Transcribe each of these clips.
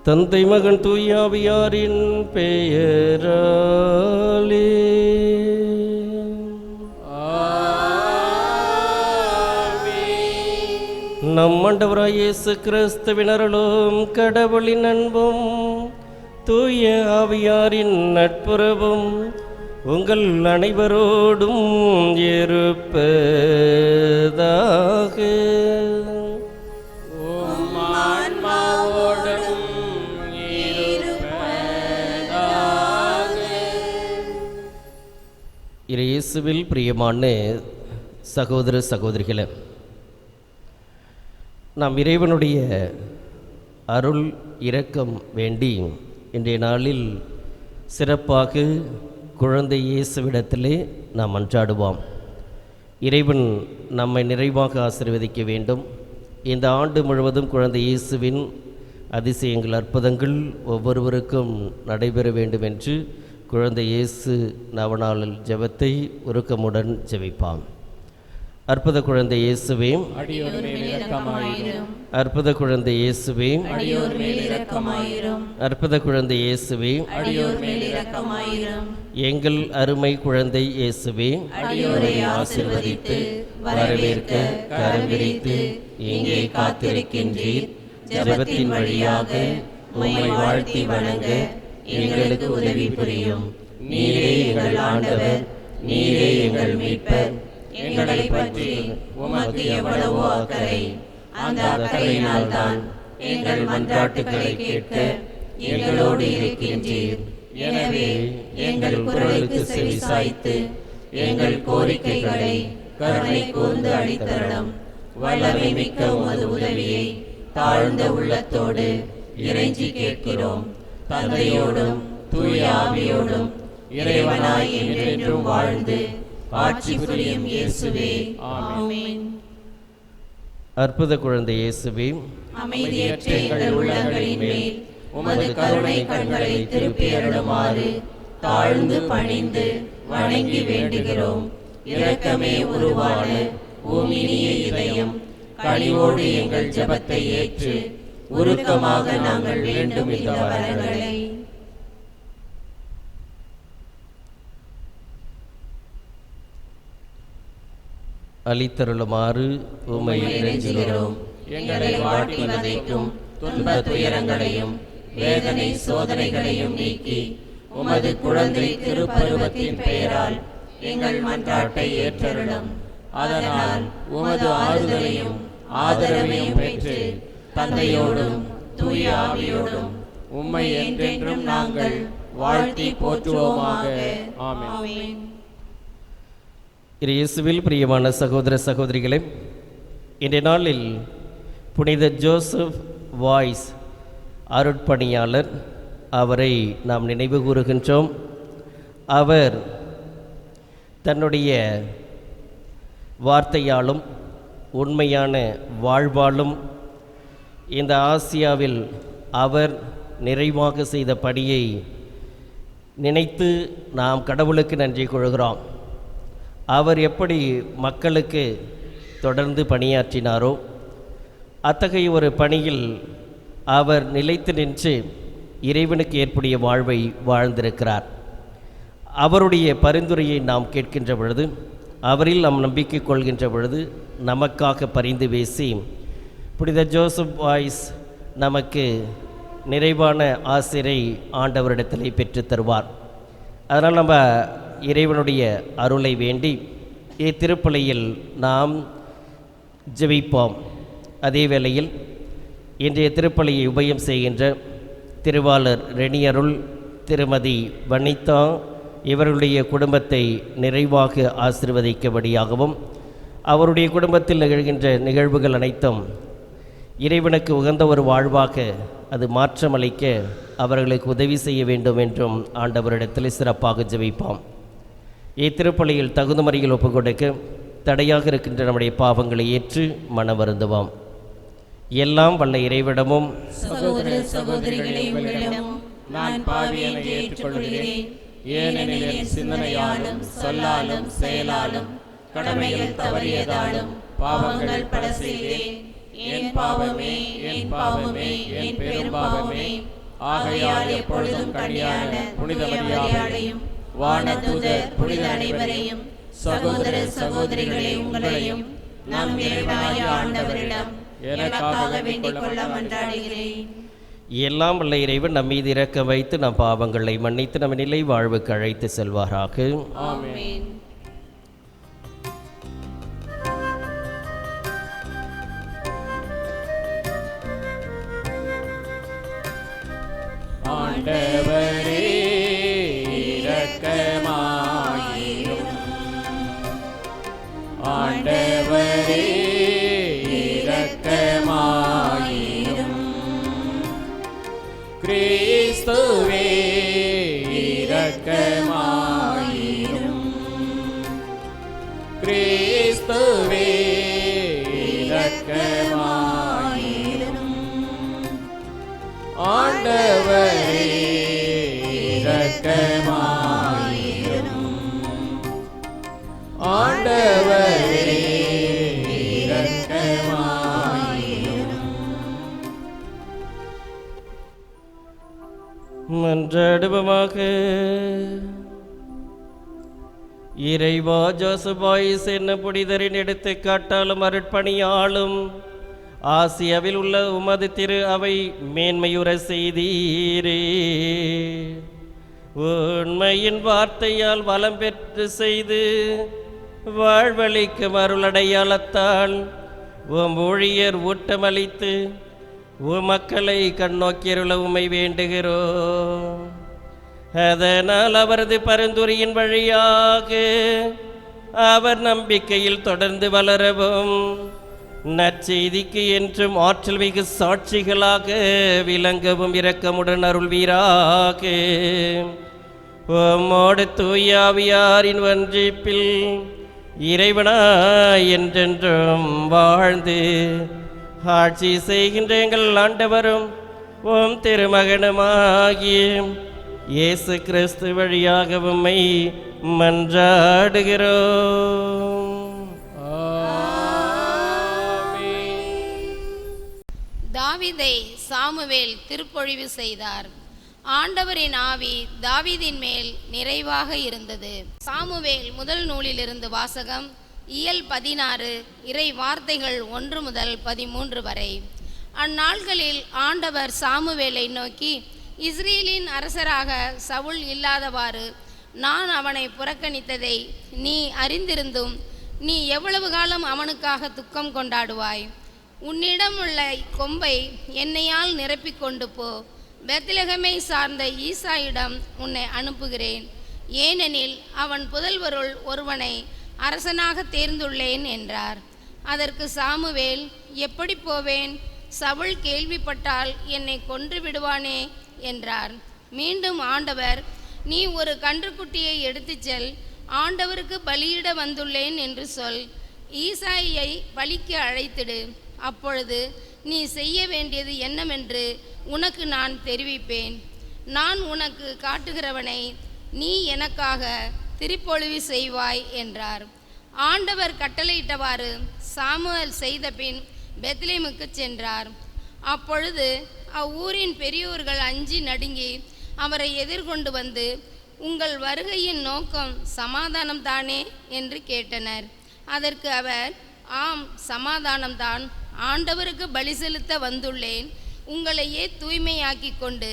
தந்தை மகன் தூயாவியாரின் பெயராலே நம் ஆண்டவராய் இயேசு கிறிஸ்துவின் அருளும் கடவுளின் அன்பும் தூய ஆவியாரின் நட்புறவும் உங்கள் அனைவரோடும் இருப்பதாக. இயேசுவில் பிரியமான சகோதர சகோதரிகளே, நாம் இறைவனுடைய அருள் இரக்கம் வேண்டி இன்றைய நாளில் சிறப்பாக குழந்தை இயேசுவிடத்திலே நாம் மன்றாடுவோம். இறைவன் நம்மை நிறைவாக ஆசீர்வதிக்க வேண்டும். இந்த ஆண்டு முழுவதும் குழந்தை இயேசுவின் அதிசயங்கள், அற்புதங்கள் ஒவ்வொருவருக்கும் நடைபெற வேண்டும் என்று குழந்தை இயேசு நவநாள் ஜெபத்தை உருக்கமுடன் ஜெபிப்பான். அற்புத குழந்தை இயேசுவே, அற்புத குழந்தை இயேசுவே, அற்புத குழந்தை இயேசுவே, எங்கள் அருமை குழந்தை இயேசுவே, ஆசீர்வதித்து வரவேற்க கரம் விரித்து இங்கே காத்திருக்கின்றீர். ஜெபத்தின் வழியாக உம்மை வாழ்த்தி வணங்க எங்களுக்கு உதவி புரியும். நீரே எங்கள் ஆண்டவர், நீரே எங்கள் மீட்பர். எங்களை பற்றி உமக்கு எவ்வளவோ அக்கறை. அந்த அக்கறையினால்தான் எங்கள் மன்றாட்டுகளை கேட்க எங்களோடு இருக்கின்றீர். எனவே எங்கள் குரலுக்கு செவிசாய்த்து எங்கள் கோரிக்கைகளை கருணை கூர்ந்து அளித்தருளும். வல்லமை மிக்க உமது உதவியை தாழ்ந்த உள்ளத்தோடு இறைஞ்சி கேட்கிறோம். தந்தையோடும் தூய ஆவியோடும் இறைவனாய் என்றென்றும் வாழ்ந்து ஆட்சி புரியும் இயேசுவே, ஆமென். அற்புத குழந்தை இயேசுவே, அமைதியற்ற எங்கள் உள்ளங்களின் மேல் உமது கருணை கண்களை திருப்பி அருளுமாறு தாழ்ந்து பணிந்து வணங்கி வேண்டுகிறோம். இரக்கமே உருவான உம்மினிய இதயம் கனிவோடு எங்கள் ஜெபத்தை ஏற்று உருக்கமாக நாங்கள் வேண்டும் இந்த வரங்களை அளித்தருளுமாறு உம்மை இறைஞ்சுகிறோம். எங்களை வாட்டி வதைக்கும் துன்ப துயரங்களையும் வேதனை சோதனைகளையும் நீக்கி உமது குழந்தை திருப்பருவத்தின் பெயரால் எங்கள் மன்றாட்டை ஏற்றருளும். அதனால் உமது ஆறுதலையும் ஆதரவையும் பெற்று தந்தையோடும் தூய ஆவியோடும் உம்மை என்றென்றும் நாங்கள் வாழ்த்தி போற்றுவோமாக. ஆமென். இயேசுவில் பிரியமான சகோதர சகோதரிகளே, இன்றைய நாளில் புனித ஜோசப் வாய்ஸ் அருட்பணியாளர், அவரை நாம் நினைவு கூறுகின்றோம். அவர் தன்னுடைய வார்த்தையாலும் உண்மையான வாழ்வாலும் இந்த ஆசியாவில் அவர் நிறைவாக செய்த பணியை நினைத்து நாம் கடவுளுக்கு நன்றி கொள்கிறோம். அவர் எப்படி மக்களுக்கு தொடர்ந்து பணியாற்றினாரோ அத்தகைய ஒரு பணியில் அவர் நிலைத்து நின்று இறைவனுக்கு ஏற்புடைய வாழ்வை வாழ்ந்திருக்கிறார். அவருடைய பரிந்துரையை நாம் கேட்கின்ற பொழுது, அவரில் நாம் நம்பிக்கை கொள்கின்ற பொழுது நமக்காக பரிந்து பேசி புனித ஜோசப் வாய்ஸ் நமக்கு நிறைவான ஆசிரை ஆண்டவரிடத்திலே பெற்று தருவார். அதனால் நம்ம இறைவனுடைய அருளை வேண்டி இத்திருப்பலியில் நாம் ஜெபிப்போம். அதே வேளையில் இன்றைய திருப்பலியை உபயம் செய்கின்ற திருவாளர் ரெனியருள், திருமதி வனிதா இவர்களுடைய குடும்பத்தை நிறைவாக ஆசீர்வதிக்கபடியாகவும் அவருடைய குடும்பத்தில் நிகழ்கின்ற நிகழ்வுகள் அனைத்தும் இறைவனுக்கு உகந்த ஒரு வாழ்வாக அது மாற்றமளிக்க அவர்களுக்கு உதவி செய்ய வேண்டும் என்றும் ஆண்டவரிடத்தில் சிறப்பாக ஜெபிப்போம். இத்திருப்பலியில் தகுந்த முறையில் ஒப்புக் கொடுக்க தடையாக இருக்கின்ற நம்முடைய பாவங்களை ஏற்று மனம் வருந்துவோம். எல்லாம் வல்ல இறைவிடமும் சகோதர சகோதரிகளே, உங்களிடமும் நான் பாவி என்று ஏற்றுக்கொள்கிறேன். ஏனெனில் என் சிந்தனையாலும் சொல்லாலும் செயலாலும் கடமையில் தவறியதாலும் பாவங்கள் பல செய்தேன். என் பாவமே, என் பாவமே, என் பெரும் பாவமே. ஆகையால் எப்பொழுதும் கன்னியான புனித மரியாதையும் வானதூதர் புனித அனைவரையும் சகோதர சகோதரிகளே உங்களையும் நம் இறைவனாகிய ஆண்டவரிடம் எனக்காக வேண்டிக் கொள்ள மன்றாடுகிறேன். எல்லாம் வல்ல இறைவன் நம் மீது இரக்கம் வைத்து நம் பாவங்களை மன்னித்து நம் நிலை வாழ்வுக்கு அழைத்து செல்வாராக. ஆமென். ஆண்டவரே இரக்கமாயிரும். ஆண்டவரே இரக்கமாயிரும். கிறிஸ்துவே இரக்கமாயிரும். கிறிஸ்துவே இரக்கமாயிரும். ஆண்டவரே இரக்கமாயிரும். ஆண்டவரே இரக்கமாயிரும். மன்றாடுவோமாக. இறைவா, ஜோசபாயிஸ் என்ன புனிதரின் எடுத்துக்காட்டாலும் அருட்பணியாலும் ஆசியாவில் உள்ள உமது திரு அவை மேன்மையுற செய்தீரே. உண்மையின் வார்த்தையால் வளம் பெற்று செய்து வாழ்வழிக்கும் அருளடையாளத்தால் உம் ஊழியர் ஊட்டமளித்து மக்களை கண்ணோக்கியருள உம்மை வேண்டுகிறோம். அதனால் அவரது பரிந்துரையின் வழியாக அவர் நம்பிக்கையில் தொடர்ந்து வளரவும் நற்செய்திக்கு என்றும் ஆற்றல் மிகு சாட்சிகளாக விளங்கவும் இரக்கமுடன் அருள்வீராக. உம்மோடு தூயாவியாரின் ஒன்றிப்பில் இறைவனாய் என்றென்றும் வாழ்ந்து ஆட்சி செய்கின்ற எங்கள் ஆண்டவரும் உம் திருமகனுமாகிய இயேசு கிறிஸ்து வழியாக உம்மை மன்றாடுகிறோம். தாவீதை சாமுவேல் திருப்பொழிவு செய்தார். ஆண்டவரின் ஆவி தாவீதின் மேல் நிறைவாக இருந்தது. சாமுவேல் முதல் நூலிலிருந்து வாசகம். இயல் 16, இறை வார்த்தைகள் 1 முதல் 13 வரை. அந்நாள்களில் ஆண்டவர் சாமுவேலை நோக்கி, இஸ்ரேலின் அரசராக சவுல் இல்லாதவாறு நான் அவனை புறக்கணித்ததை நீ அறிந்திருந்தும் நீ எவ்வளவு காலம் அவனுக்காக துக்கம் கொண்டாடுவாய்? உன்னிடம் உள்ள கொம்பை எண்ணெயால் நிரப்பிக் கொண்டு போ. பெத்லெகமை சார்ந்த ஈசாயிடம் உன்னை அனுப்புகிறேன். ஏனெனில் அவன் புதல்வருள் ஒருவனை அரசனாக தேர்ந்துள்ளேன் என்றார். அதற்கு சாமுவேல், எப்படி போவேன்? சவுல் கேள்விப்பட்டால் என்னை கொன்று விடுவானே என்றார். மீண்டும் ஆண்டவர், நீ ஒரு கன்றுக்குட்டியை எடுத்துச் செல், ஆண்டவருக்கு பலியிட வந்துள்ளேன் என்று சொல். ஈசாயை பலிக்கு அழைத்திடு. அப்பொழுது நீ செய்ய வேண்டியது என்னவென்று உனக்கு நான் தெரிவிப்பேன். நான் உனக்கு காட்டுகிறவனை நீ எனக்காக திருப்பொழிவு செய்வாய் என்றார். ஆண்டவர் கட்டளையிட்டவாறு சாமுவேல் செய்த பின் பெத்லெகேமுக்கு சென்றார். அப்பொழுது அவ்வூரின் பெரியோர்கள் அஞ்சி நடுங்கி அவரை எதிர்கொண்டு வந்து, உங்கள் வருகையின் நோக்கம் சமாதானம்தானே என்று கேட்டனர். அதற்கு அவர், ஆம், சமாதானம்தான். ஆண்டவருக்கு பலி செலுத்த வந்துள்ளேன். உங்களையே தூய்மையாக்கி கொண்டு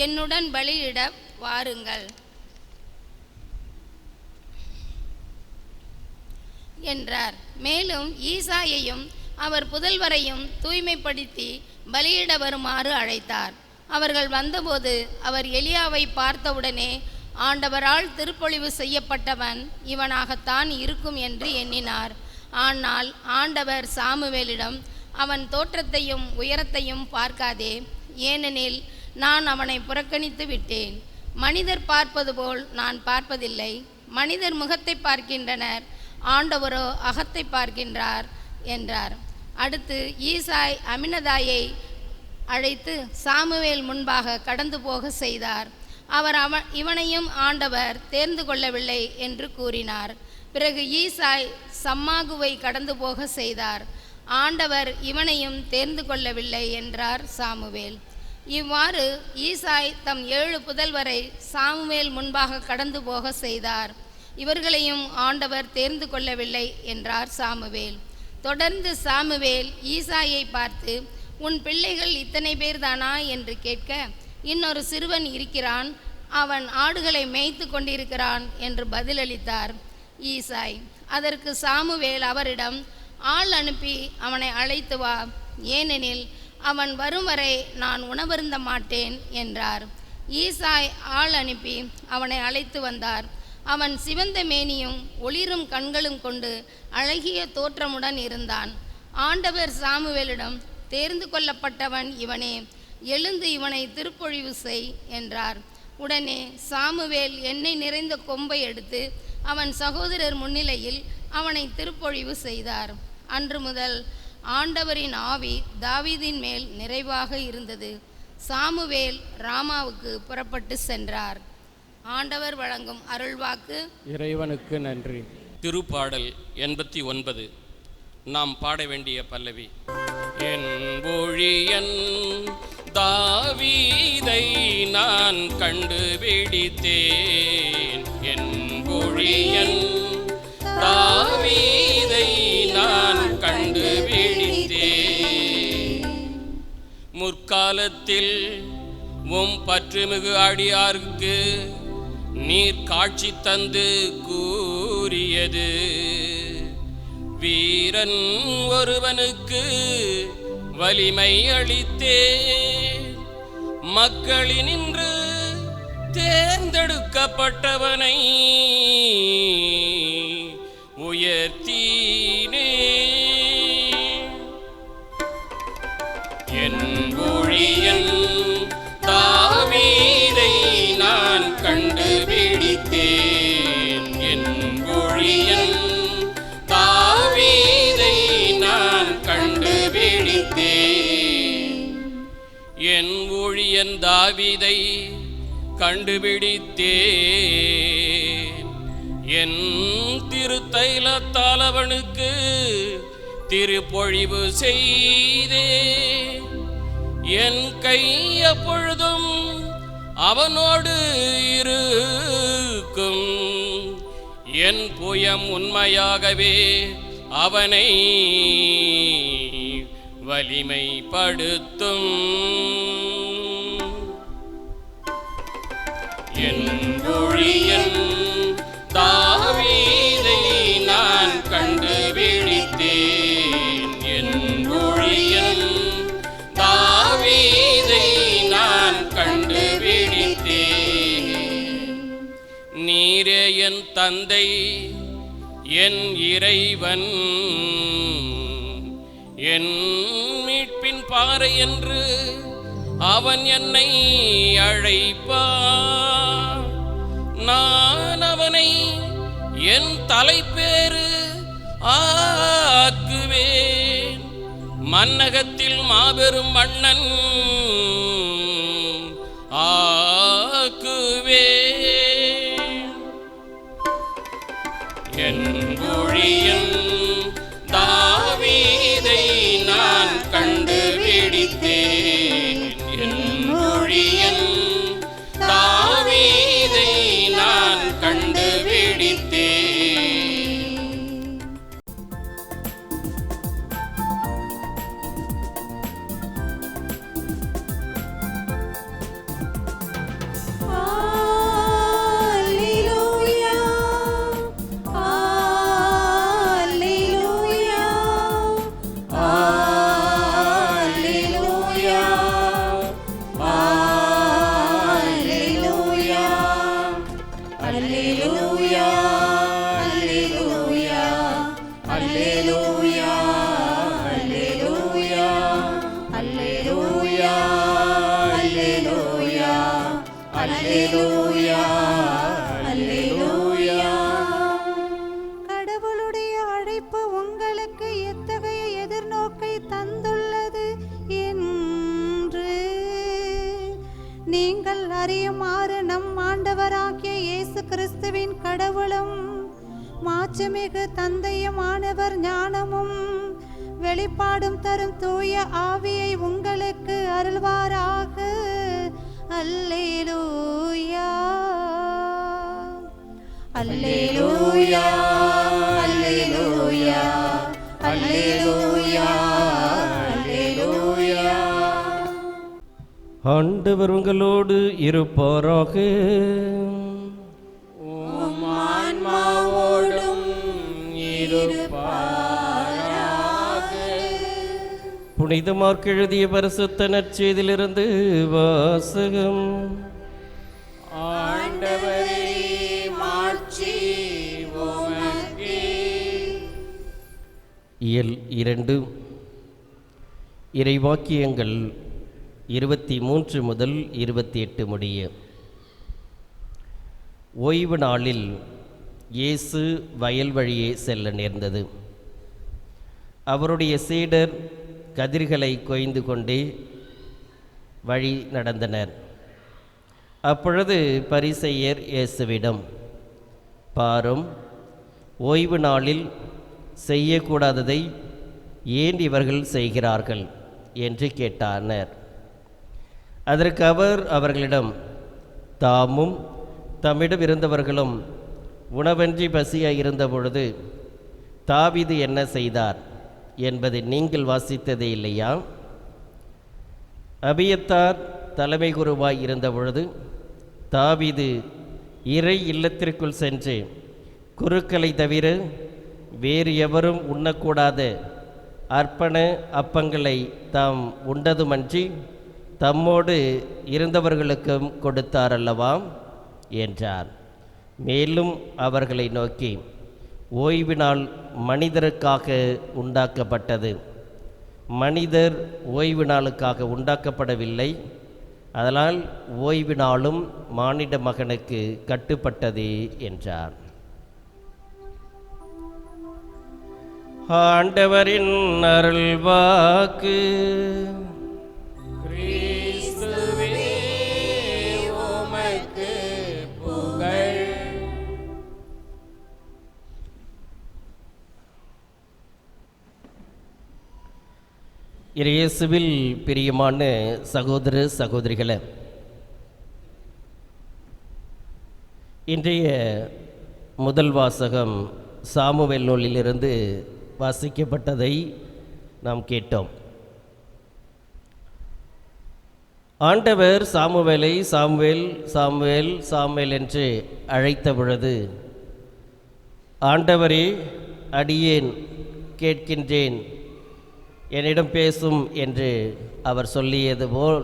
என்னுடன் பலியிட வாருங்கள் என்றார். மேலும் ஈசாயையும் அவர் புதல்வரையும் தூய்மைப்படுத்தி பலியிட வருமாறு அழைத்தார். அவர்கள் வந்தபோது அவர் எலியாவை பார்த்தவுடனே, ஆண்டவரால் திருப்பொழிவு செய்யப்பட்டவன் இவனாகத்தான் இருக்கும் என்று எண்ணினார். ஆனால் ஆண்டவர் சாமுவேலிடம், அவன் தோற்றத்தையும் உயரத்தையும் பார்க்காதே, ஏனெனில் நான் அவனை புறக்கணித்து விட்டேன். மனிதர் பார்ப்பது போல் நான் பார்ப்பதில்லை. மனிதர் முகத்தை பார்க்கின்றனர், ஆண்டவரோ அகத்தை பார்க்கின்றார் என்றார். அடுத்து ஈசாய் அமினதாயை அழைத்து சாமுவேல் முன்பாக கடந்து போக செய்தார். அவர் இவனையும் ஆண்டவர் தேர்ந்து கொள்ளவில்லை என்று கூறினார். பிறகு ஈசாய் சம்மாகுவை கடந்து போக செய்தார். ஆண்டவர் இவனையும் தேர்ந்து கொள்ளவில்லை என்றார் சாமுவேல். இவ்வாறு ஈசாய் தம் 7 புதல்வரை சாமுவேல் முன்பாக கடந்து போக செய்தார். இவர்களையும் ஆண்டவர் தேர்ந்து கொள்ளவில்லை என்றார் சாமுவேல். தொடர்ந்து சாமுவேல் ஈசாயை பார்த்து, உன் பிள்ளைகள் இத்தனை பேர்தானா என்று கேட்க, இன்னொரு சிறுவன் இருக்கிறான், அவன் ஆடுகளை மேய்த்து கொண்டிருக்கிறான் என்று பதிலளித்தார் ஈசாய். அதற்கு சாமுவேல் அவரிடம், ஆள் அனுப்பி அவனை அழைத்து வா, ஏனெனில் அவன் வரும் வரை நான் உணவருந்த மாட்டேன் என்றார். ஈசாய் ஆள் அனுப்பி அவனை அழைத்து வந்தார். அவன் சிவந்த மேனியும் ஒளிரும் கண்களும் கொண்டு அழகிய தோற்றமுடன் இருந்தான். ஆண்டவர் சாமுவேலிடம், தேர்ந்து கொள்ளப்பட்டவன் இவனே, எழுந்து இவனை திருப்பொழிவு செய் என்றார். உடனே சாமுவேல் எண்ணெய் நிறைந்த கொம்பை எடுத்து அவன் சகோதரர் முன்னிலையில் அவனை திருப்பொழிவு செய்தார். அன்று முதல் ஆண்டவரின் ஆவி தாவீதின் மேல் நிறைவாக இருந்தது. சாமுவேல் ராமாவுக்கு புறப்பட்டு சென்றார். ஆண்டவர் வழங்கும் அருள்வாக்கு. இறைவனுக்கு நன்றி. திருப்பாடல் 89. நாம் பாட வேண்டிய பல்லவி. என் ஊழியன் தாவீதை நான் கண்டுபிடித்தேன், என் ஊழியன் தாவீதை நான் கண்டுபிடித்தேன். முற்காலத்தில் உம் பற்றுமிகு அடியாருக்கு நீர் காட்சி தந்து கூறியது, வீரன் ஒருவனுக்கு வலிமை அளித்தே, மக்களினின்று தேர்ந்தெடுக்கப்பட்டவனை உயர்த்தீனே. என் ஊழியன் தாவீதை நான் கண்டுபிடித்தேன், என் ஊழியன் தாவீதை நான் கண்டுபிடித்தேன். என் ஊழியன் தாவீதை கண்டுபிடித்தேன், என் திருத்தைலத்தால் அவனுக்கு திருப்பொழிவு செய்தே. என் கை எப்பொழுதும் அவனோடு இருக்கும், என் புயம் உண்மையாகவே அவனை வலிமைப்படுத்தும். என் ஊழியன் தாவீதை நான் கண்டுபிடித்தேன், என் ஊழியன் தாவீதை நான் கண்டுபிடித்தேன். நீரே என் தந்தை, என் இறைவன், என் மீட்பின் பாறை என்று அவன் என்னை அழைப்பான். நான் அவனை என் தலைப்பேறு ஆக்குவேன், மன்னகத்தில் மாபெரும் மன்னன் ஆக்குவேன். என் ஊழியன் தாவீதை நான் கண்டுபிடித்தேன், என் ஊழியன் தாவீதை நான் கண்டுபிடித்தேன். கடவுளுடைய அழைப்பு உங்களுக்கு எத்தகைய எதிர்நோக்கை தந்துள்ளது என்று நீங்கள் அறியுமாறு நம் ஆண்டவராகிய இயேசு கிறிஸ்துவின் கடவுளும் மாட்சிமிகு தந்தையுமானவர் ஞானமும் வெளிப்பாடும் தரும் தூய ஆவியை உங்களுக்கு அருள்வாராக. அல்லேலூயா அல்லேலூயா அல்லேலூயா அல்லேலூயா அல்லேலூயா. ஆண்டவர் உங்களோடு இருப்பாராக. உம் ஆன்மாவோடும் இருப்பாராக. புனித மார்க் எழுதிய பரிசுத்த நற்செய்தியிலிருந்து வாசகம். ஆண்டவரே மாட்சி இயல் 2 இறைவாக்கியங்கள் 23 முதல் 28 முடிய. ஓய்வு நாளில் இயேசு வயல் வழியே செல்ல நேர்ந்தது. அவருடைய சீடர் கதிர்களை கொய்ந்து கொண்டே வழி நடந்தனர். அப்பொழுது பரிசேயர் இயேசுவிடம், பாரும், ஓய்வு நாளில் செய்யக்கூடாததை ஏன் இவர்கள் செய்கிறார்கள் என்று கேட்டனர். அதற்கு அவர் அவர்களிடம், தாமும் தம்மிடம் இருந்தவர்களும் உணவன்றி பசியாய் இருந்தபொழுது தாவீது என்ன செய்தார் என்பதை நீங்கள் வாசித்ததே இல்லையா? அபியத்தார் தலைமை குருவாய் இருந்தபொழுது தாவீது இறை இல்லத்திற்குள் சென்று குருக்களை தவிர வேறு எவரும் உண்ணக்கூடாத அர்ப்பண அப்பங்களை தாம் உண்டதுமன்றி தம்மோடு இருந்தவர்களுக்கும் கொடுத்தார் அல்லவா என்றார். மேலும் அவர்களை நோக்கி, ஓய்வு நாள் மனிதருக்காக உண்டாக்கப்பட்டது, மனிதர் ஓய்வு நாளுக்காக உண்டாக்கப்படவில்லை. அதனால் ஓய்வு நாளும் மானிட மகனுக்கு கட்டுப்பட்டதே என்றார். ஆண்டவரின் அருள்வாக்கு. கிறிஸ்துவே உமக்கு புகழ். இயேசுவில் பிரியமான சகோதர சகோதரிகளே, இன்றைய முதல் வாசகம் சாமுவேல் நூலிலிருந்து வாசிக்கப்பட்டதை நாம் கேட்டோம். ஆண்டவர் சாமுவேலை சாமுவேல் சாமுவேல் சாமுவேல் என்று அழைத்த பொழுது, ஆண்டவரே, அடியேன் கேட்கின்றேன், என்னிடம் பேசும் என்று அவர் சொல்லியது போல்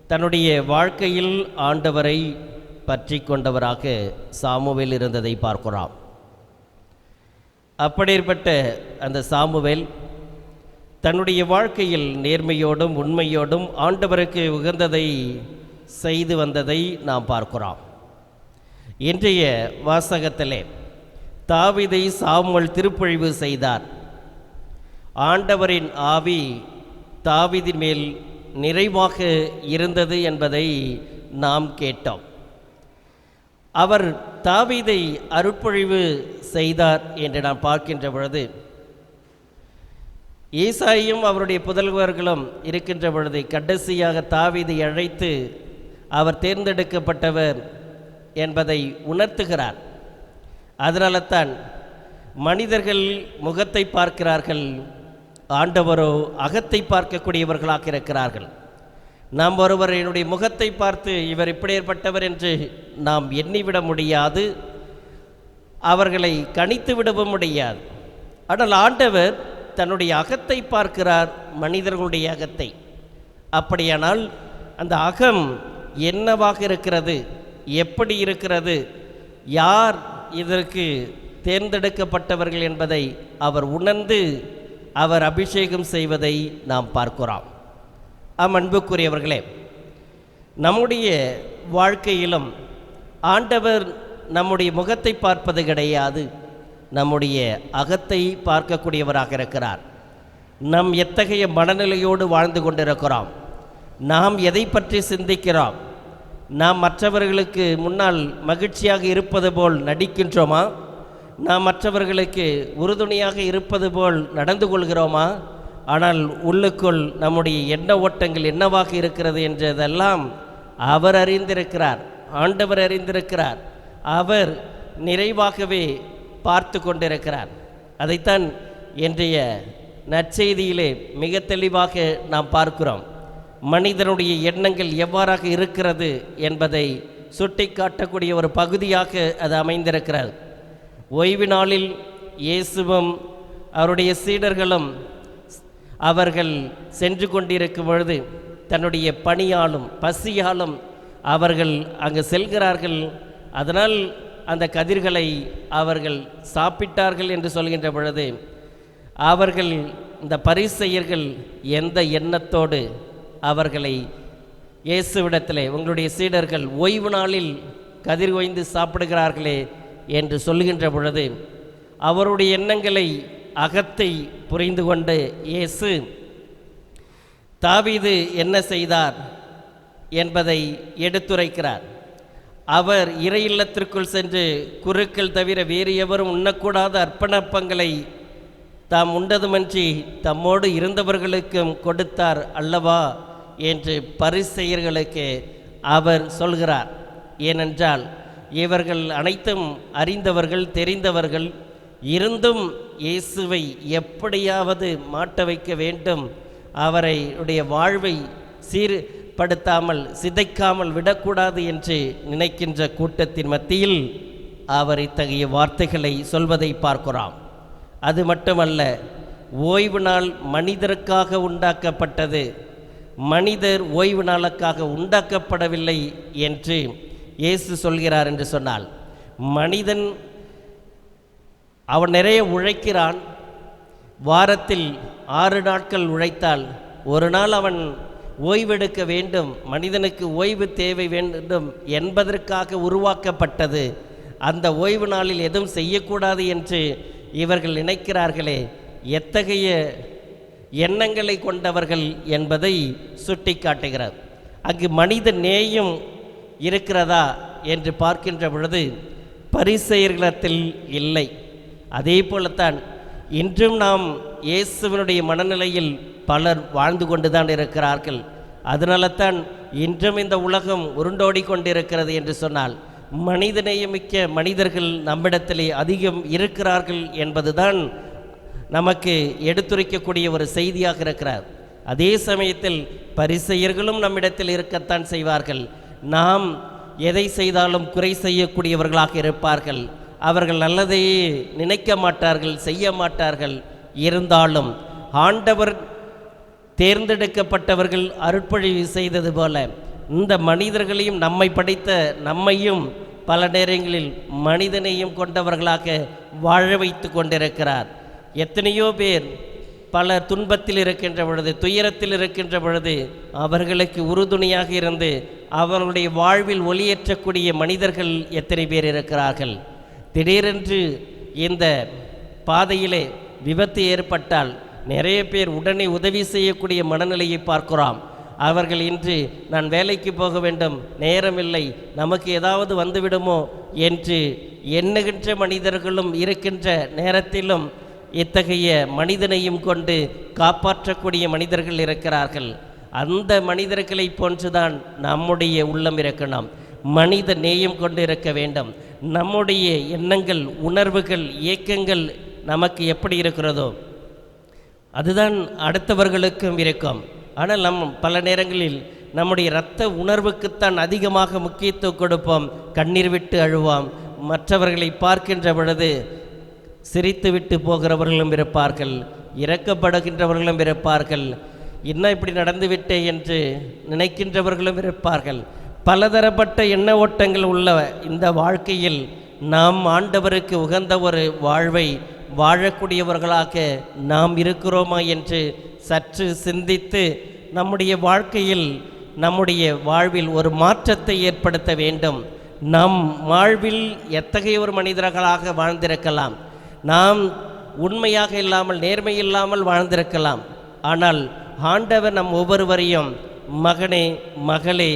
தன்னுடைய வாழ்க்கையில் ஆண்டவரை பற்றி கொண்டவராக சாமுவேல் இருந்ததை பார்க்கிறோம். அப்படிப்பட்ட அந்த சாமுவேல் தன்னுடைய வாழ்க்கையில் நேர்மையோடும் உண்மையோடும் ஆண்டவருக்கு உகந்ததை செய்து வந்ததை நாம் பார்க்கிறோம். இன்றைய வாசகத்திலே தாவீதை சாமுவேல் திருப்பொழிவு செய்தார். ஆண்டவரின் ஆவி தாவீதின் மேல் நிறைவாக இருந்தது என்பதை நாம் கேட்டோம். அவர் தாவீதை அருட்பொழிவு செய்தார் என்று நாம் பார்க்கின்ற பொழுது, ஈசாயும் அவருடைய புதல்வர்களும் இருக்கின்ற பொழுது கடைசியாக தாவீதை அழைத்து அவர் தேர்ந்தெடுக்கப்பட்டவர் என்பதை உணர்த்துகிறார். அதனால தான் மனிதர்கள் முகத்தை பார்க்கிறார்கள், ஆண்டவரோ அகத்தை பார்க்கக்கூடியவர்களாக இருக்கிறார்கள். நாம் ஒருவருடைய முகத்தை பார்த்து இவர் இப்படிப்பட்டவர் என்று நாம் எண்ணிவிட முடியாது, அவர்களை கணித்து விடவும் முடியாது. ஆனால் ஆண்டவர் தன்னுடைய அகத்தை பார்க்கிறார், மனிதர்களுடைய அகத்தை. அப்படியானால் அந்த அகம் என்னவாக இருக்கிறது, எப்படி இருக்கிறது, யார் இதற்கு தேர்ந்தெடுக்கப்பட்டவர்கள் என்பதை அவர் உணர்ந்து அவர் அபிஷேகம் செய்வதை நாம் பார்க்கிறோம். அன்புக்குரியவர்களே, நம்முடைய வாழ்க்கையிலும் ஆண்டவர் நம்முடைய முகத்தை பார்ப்பது கிடையாது, நம்முடைய அகத்தை பார்க்கக்கூடியவராக இருக்கிறார். நாம் எத்தகைய மனநிலையோடு வாழ்ந்து கொண்டிருக்கிறோம், நாம் எதை பற்றி சிந்திக்கிறோம், நாம் மற்றவர்களுக்கு முன்னால் மகிழ்ச்சியாக இருப்பது போல் நடிக்கின்றோமா, நாம் மற்றவர்களுக்கு உறுதுணையாக இருப்பது போல் நடந்து கொள்கிறோமா? ஆனால் உள்ளுக்குள் நம்முடைய எண்ண ஓட்டங்கள் என்னவாக இருக்கிறது என்றதெல்லாம் அவர் அறிந்திருக்கிறார், ஆண்டவர் அறிந்திருக்கிறார். அவர் நிறைவாகவே பார்த்து கொண்டிருக்கிறார். அதைத்தான் இன்றைய நற்செய்தியிலே மிக தெளிவாக நாம் பார்க்கிறோம். மனிதனுடைய எண்ணங்கள் எவ்வாறாக இருக்கிறது என்பதை சுட்டி காட்டக்கூடிய ஒரு பகுதியாக அது அமைந்திருக்கிறது. ஓய்வு நாளில் இயேசுவும் அவருடைய சீடர்களும் அவர்கள் சென்று கொண்டிருக்கும் பொழுது தன்னுடைய பணியாலும் பசியாலும் அவர்கள் அங்கு செல்கிறார்கள். அதனால் அந்த கதிர்களை அவர்கள் சாப்பிட்டார்கள் என்று சொல்கின்ற பொழுது அவர்கள் இந்த பரிசேயர்கள் எந்த எண்ணத்தோடு அவர்களை இயேசுவிடத்திலே உங்களுடைய சீடர்கள் ஓய்வு நாளில் கதிர் ஓய்ந்து சாப்பிடுகிறார்களே என்று சொல்லுகின்ற பொழுது அவருடைய எண்ணங்களை அகத்தை புரிந்து கொண்டு இயேசு தாவீது என்ன செய்தார் என்பதை எடுத்துரைக்கிறார். அவர் இறை இல்லத்திற்குள் சென்று குருக்கள் தவிர வேறு எவரும் உண்ணக்கூடாத அர்ப்பணப்பங்களை தாம் உண்டதுமன்றி தம்மோடு இருந்தவர்களுக்கும் கொடுத்தார் அல்லவா என்று பரிசேயர்களுக்கு அவர் சொல்கிறார். ஏனென்றால் இவர்கள் அனைத்தும் அறிந்தவர்கள், தெரிந்தவர்கள், இருந்தும் இயேசுவை எப்படியாவது மாட்ட வைக்க வேண்டும், அவருடைய வாழ்வை சீர்படுத்தாமல் சிதைக்காமல் விடக்கூடாது என்று நினைக்கின்ற கூட்டத்தின் மத்தியில் அவர் இத்தகைய வார்த்தைகளை சொல்வதை பார்க்கிறோம். அது மட்டுமல்ல, ஓய்வு நாள் மனிதருக்காக உண்டாக்கப்பட்டது, மனிதர் ஓய்வு நாளுக்காக உண்டாக்கப்படவில்லை என்று இயேசு சொல்கிறார் என்று சொன்னால், மனிதன் அவன் நிறைய உழைக்கிறான், வாரத்தில் 6 நாட்கள் உழைத்தால் ஒரு நாள் அவன் ஓய்வெடுக்க வேண்டும், மனிதனுக்கு ஓய்வு தேவை வேண்டும் என்பதற்காக உருவாக்கப்பட்டது. அந்த ஓய்வு நாளில் எதுவும் செய்யக்கூடாது என்று இவர்கள் நினைக்கிறார்களே, எத்தகைய எண்ணங்களை கொண்டவர்கள் என்பதை சுட்டி காட்டுகிறார். அங்கு மனித நேயம் இருக்கிறதா என்று பார்க்கின்ற பொழுது பரிசேயர்களிடத்தில் இல்லை. அதே போலத்தான் இன்றும் நாம் இயேசுவினுடைய மனநிலையில் பலர் வாழ்ந்து கொண்டு தான் இருக்கிறார்கள். அதனால தான் இன்றும் இந்த உலகம் உருண்டோடி கொண்டிருக்கிறது என்று சொன்னால், மனிதநேயமிக்க மனிதர்கள் நம்மிடத்திலே அதிகம் இருக்கிறார்கள் என்பதுதான் நமக்கு எடுத்துரைக்கக்கூடிய ஒரு செய்தியாக இருக்கிறார். அதே சமயத்தில் பரிசேயர்களும் நம்மிடத்தில் இருக்கத்தான் செய்வார்கள். நாம் எதை செய்தாலும் குறை செய்யக்கூடியவர்களாக இருப்பார்கள். அவர்கள் நல்லதையே நினைக்க மாட்டார்கள், செய்ய மாட்டார்கள். இருந்தாலும் ஆண்டவர் தேர்ந்தெடுக்கப்பட்டவர்கள் அருட்பொழிவு செய்தது போல இந்த மனிதர்களையும் நம்மை படைத்த நம்மையும் பல நேரங்களில் மனிதனையும் கொண்டவர்களாக வாழ வைத்து கொண்டிருக்கிறார். எத்தனையோ பேர் பல துன்பத்தில் இருக்கின்ற பொழுது, துயரத்தில் இருக்கின்ற பொழுது அவர்களுக்கு உறுதுணையாக இருந்து அவர்களுடைய வாழ்வில் ஒளியேற்றக்கூடிய மனிதர்கள் எத்தனை பேர் இருக்கிறார்கள். திடீரென்று இந்த பாதையிலே விபத்து ஏற்பட்டால் நிறைய பேர் உடனே உதவி செய்யக்கூடிய மனநிலையை பார்க்கிறோம். அவர்கள் இன்று நான் வேலைக்கு போக வேண்டும், நேரமில்லை, நமக்கு ஏதாவது வந்துவிடுமோ என்று எண்ணுகின்ற மனிதர்களும் இருக்கின்ற நேரத்திலும் இத்தகைய மனிதனையும் கொண்டு காப்பாற்றக்கூடிய மனிதர்கள் இருக்கிறார்கள். அந்த மனிதர்களை போன்றுதான் நம்முடைய உள்ளம் இருக்கணும். மனித நேயம் கொண்டு இருக்க வேண்டும். நம்முடைய எண்ணங்கள், உணர்வுகள், இயக்கங்கள் நமக்கு எப்படி இருக்கிறதோ அதுதான் அடுத்தவர்களுக்கும் இருக்கும். ஆனால் பல நேரங்களில் நம்முடைய இரத்த உணர்வுக்குத்தான் அதிகமாக முக்கியத்துவம் கொடுப்போம். கண்ணீர் விட்டு அழுவோம். மற்றவர்களை பார்க்கின்ற பொழுது சிரித்து விட்டு போகிறவர்களும் இருப்பார்கள், இரக்கப்படுகின்றவர்களும் இருப்பார்கள், இன்னும் இப்படி நடந்துவிட்டே என்று நினைக்கின்றவர்களும் இருப்பார்கள். பலதரப்பட்ட எண்ண ஓட்டங்கள் உள்ள இந்த வாழ்க்கையில் நாம் ஆண்டவருக்கு உகந்த ஒரு வாழ்வை வாழக்கூடியவர்களாக நாம் இருக்கிறோமா என்று சற்று சிந்தித்து நம்முடைய வாழ்க்கையில், நம்முடைய வாழ்வில் ஒரு மாற்றத்தை ஏற்படுத்த வேண்டும். நம் வாழ்வில் எத்தகைய ஒரு மனிதர்களாக வாழ்ந்திருக்கலாம், நாம் உண்மையாக இல்லாமல் நேர்மை இல்லாமல் வாழ்ந்திருக்கலாம். ஆனால் ஆண்டவர் நம் ஒவ்வொருவரையும் மகனே, மகளே,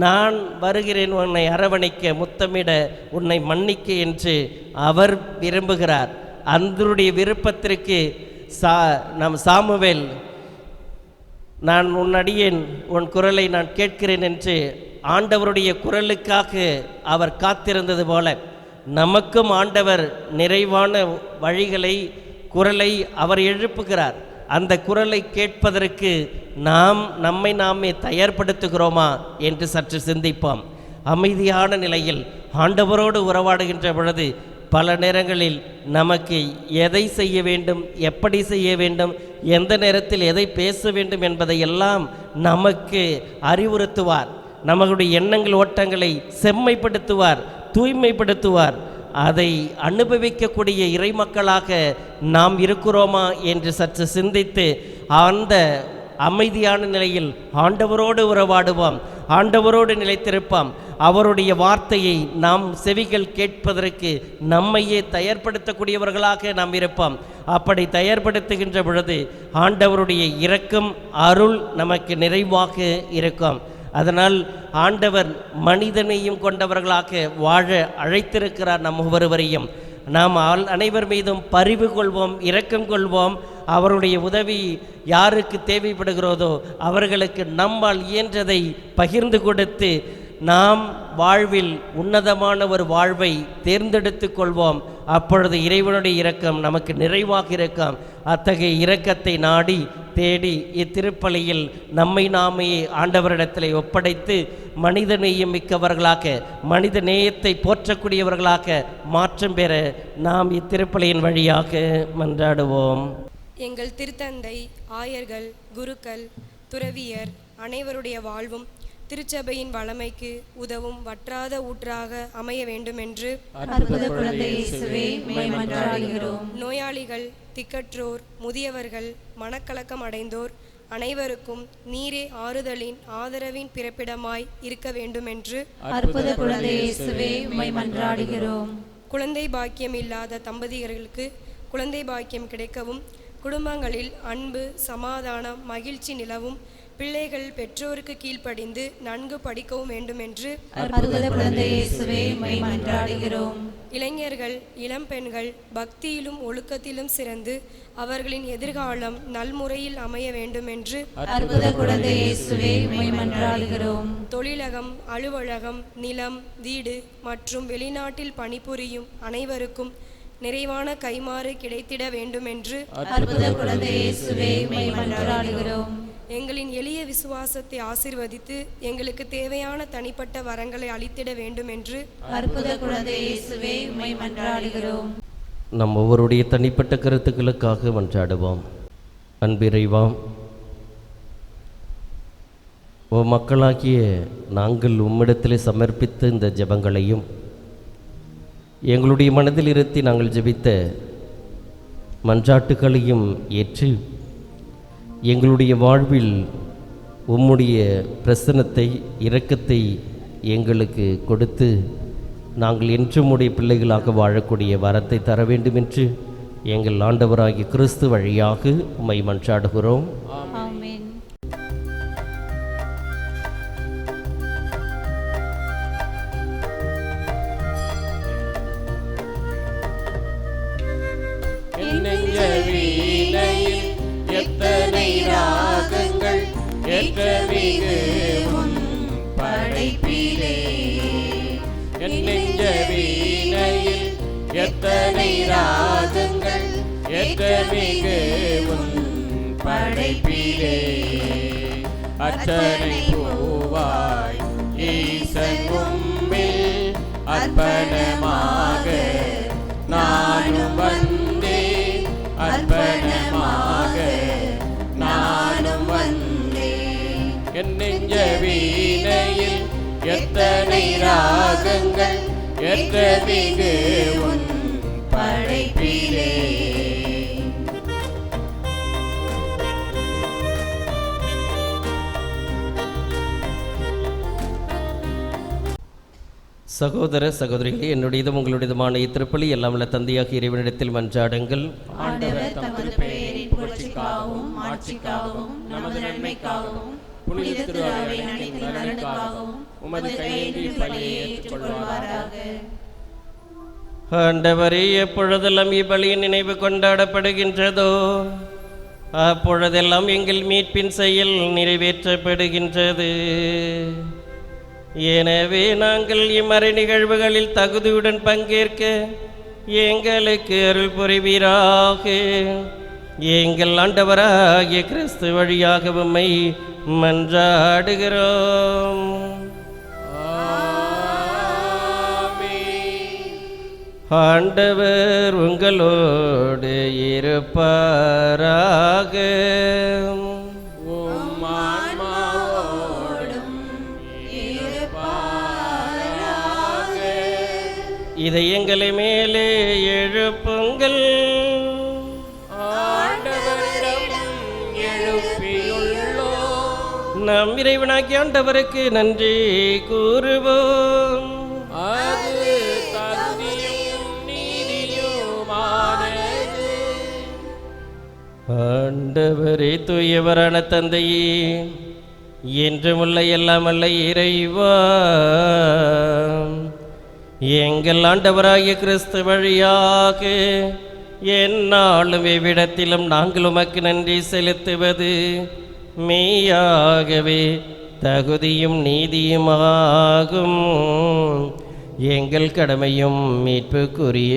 நான் வருகிறேன், உன்னை அரவணைக்க, முத்தமிட, உன்னை மன்னிக்க என்று அவர் விரும்புகிறார். அந்தருடைய விருப்பத்திற்கு நம் சாமுவேல், நான் உன் அடியேன், உன் குரலை நான் கேட்கிறேன் என்று ஆண்டவருடைய குரலுக்காக அவர் காத்திருந்தது போல நமக்கும் ஆண்டவர் நிறைவான வழிகளை, குரலை அவர் எழுப்புகிறார். அந்த குரலை கேட்பதற்கு நாம் நம்மை நாமே தயார்படுத்துகிறோமா என்று சற்று சிந்திப்போம். அமைதியான நிலையில் ஆண்டவரோடு உறவாடுகின்ற பொழுது பல நேரங்களில் நமக்கு எதை செய்ய வேண்டும், எப்படி செய்ய வேண்டும், எந்த நேரத்தில் எதை பேச வேண்டும் என்பதையெல்லாம் நமக்கு அறிவுறுத்துவார். நம்மளுடைய எண்ணங்கள், ஓட்டங்களை செம்மைப்படுத்துவார், தூய்மைப்படுத்துவார். அதை அனுபவிக்கக்கூடிய இறைமக்களாக நாம் இருக்கிறோமா என்று சற்று சிந்தித்து அந்த அமைதியான நிலையில் ஆண்டவரோடு உறவாடுவோம், ஆண்டவரோடு நிலைத்திருப்போம். அவருடைய வார்த்தையை நாம் செவிகள் கேட்பதற்கு நம்மையே தயார்படுத்தக்கூடியவர்களாக நாம் இருப்போம். அப்படி தயார்படுத்துகின்ற பொழுது ஆண்டவருடைய இரக்கம் அருள் நமக்கு நிறைவாக இருக்கும். அதனால் ஆண்டவர் மனிதனையும் கொண்டவர்களாக வாழ அழைத்திருக்கிறார் நம் ஒவ்வொருவரையும். நாம் அனைவர் மீதும் பரிவு கொள்வோம், இரக்கம் கொள்வோம். அவருடைய உதவி யாருக்கு தேவைப்படுகிறதோ அவர்களுக்கு நம்மால் இயன்றதை பகிர்ந்து கொடுத்து நாம் வாழ்வில் உன்னதமான ஒரு வாழ்வை தேர்ந்தெடுத்து கொள்வோம். அப்பொழுது இறைவனுடைய இரக்கம் நமக்கு நிறைவாக இருக்கும். அத்தகைய இரக்கத்தை நாடி தேடி இத்திருப்பலியில் நம்மை நாமே ஆண்டவரிடத்தில் ஒப்படைத்து மனிதநேயம் மிக்கவர்களாக, மனித நேயத்தை போற்றக்கூடியவர்களாக மாற்றம் பெற நாம் இத்திருப்பலியின் வழியாக மன்றாடுவோம். எங்கள் திருத்தந்தை, ஆயர்கள், குருக்கள், துறவியர் அனைவருடைய வாழ்வும் திருச்சபையின் வளமைக்கு உதவும் வற்றாத ஊற்றாக அமைய வேண்டுமென்று நோயாளிகள், திக்கற்றோர், முதியவர்கள், மனக்கலக்கம் அடைந்தோர் அனைவருக்கும் நீரே ஆறுதலின் ஆதரவின் பிறப்பிடமாய் இருக்க வேண்டுமென்று குழந்தை பாக்கியம் இல்லாத தம்பதியர்களுக்கு குழந்தை பாக்கியம் கிடைக்கவும், குடும்பங்களில் அன்பு, சமாதானம், மகிழ்ச்சி நிலவும், பிள்ளைகள் பெற்றோருக்கு கீழ்ப்படிந்து நன்கு படிக்கவும் வேண்டுமென்று இளைஞர்கள், இளம்பெண்கள் பக்தியிலும் ஒழுக்கத்திலும் சிறந்து அவர்களின் எதிர்காலம் நல்முறையில் அமைய வேண்டுமென்று தொழிலகம், அலுவலகம், நிலம், வீடு மற்றும் வெளிநாட்டில் பணிபுரியும் அனைவருக்கும் நிறைவான கைமாறு கிடைத்திட வேண்டுமென்று எங்களின் எளிய விசுவாசத்தை ஆசீர்வதித்து எங்களுக்கு தேவையான தனிப்பட்ட வரங்களை அளித்திட வேண்டும் என்று நம் ஒவ்வொருடைய தனிப்பட்ட கருத்துக்களுக்காக மன்றாடுவோம். அன்பிறைவாம், ஓ மக்களாகிய நாங்கள் உம்மிடத்திலே சமர்ப்பித்த இந்த ஜெபங்களையும் எங்களுடைய மனதில் இருத்தி நாங்கள் ஜெபித்த மன்றாட்டுகளையும் ஏற்று எங்களுடைய வாழ்வில் உம்முடைய பிரசன்னத்தை, இரக்கத்தை எங்களுக்கு கொடுத்து நாங்கள் என்றும் உடைய பிள்ளைகளாக வாழக்கூடிய வரத்தை தர வேண்டும் என்று எங்கள் ஆண்டவராகிய கிறிஸ்து வழியாக உம்மை மன்றாடுகிறோம். ஆமென். எத்தனை ராகங்கள் ஏற்றமிகு உன் படைப்பிலே, என் நெஞ்ச வீணையில் எத்தனை ராகங்கள் ஏற்றமிகு உன் படைப்பிலே, அர்ச்சனை பூவாய் ஈசன் உம்மில் அர்ப்பணமாக நானும் வந்தேன், அர்ப்பணமாக நானும் வந்தேன். என் நெஞ்ச வீணையில் எத்தனை ராகங்கள் ஏற்றமிகு உன் படைப்பிலே. சகோதர சகோதரிகளே, என்னுடையதும் உங்களுடையதுமான இத்திருப்பலி எல்லாம் உள்ள தந்தையாக இறைவனிடத்தில் மன்றாடுங்கள். ஆண்டவர் தமது பெயரின் புகழ்ச்சிக்காகவும் ஆட்சிக்காகவும் நமது நன்மைக்காகவும் புனித திருஅவையின் அனைத்து நலனுக்காகவும் உமது கையேந்தி பலியை ஏற்றுக்கொள்வாராக. ஆண்டவரே, எப்பொழுதெல்லாம் இப்பலியின் நினைவு கொண்டாடப்படுகின்றதோ அப்பொழுதெல்லாம் எங்கள் மீட்பின் செயல் நிறைவேற்றப்படுகின்றது. எனவே நாங்கள் இம்மறை நிகழ்வுகளில் தகுதியுடன் பங்கேற்க எங்களுக்கு அருள் புரிவீராக. எங்கள் ஆண்டவராகிய கிறிஸ்து வழியாக உம்மை மன்றாடுகிறோம். ஆண்டவர் உங்களோடு இருப்பாராக. எங்களை மேலே எழுப்புங்கள். ஆண்டவரிடம் எழுப்பியுள்ளோம். நம் இறைவனாகிய ஆண்டவருக்கு நன்றி கூறுவோம். அது தகுதியும் நீதியுமானது. ஆண்டவரே, தூயவரான தந்தையே, என்றுமுள்ள எல்லாம் அல்ல இறைவா, எங்கள் ஆண்டவராகிய கிறிஸ்து வழியாக எந்நாளும் எவ்விடத்திலும் நாங்கள் உமக்கு நன்றி செலுத்துவது மெய்யாகவே தகுதியும் நீதியுமாகும். எங்கள் கடமையும் மீட்புக்குரிய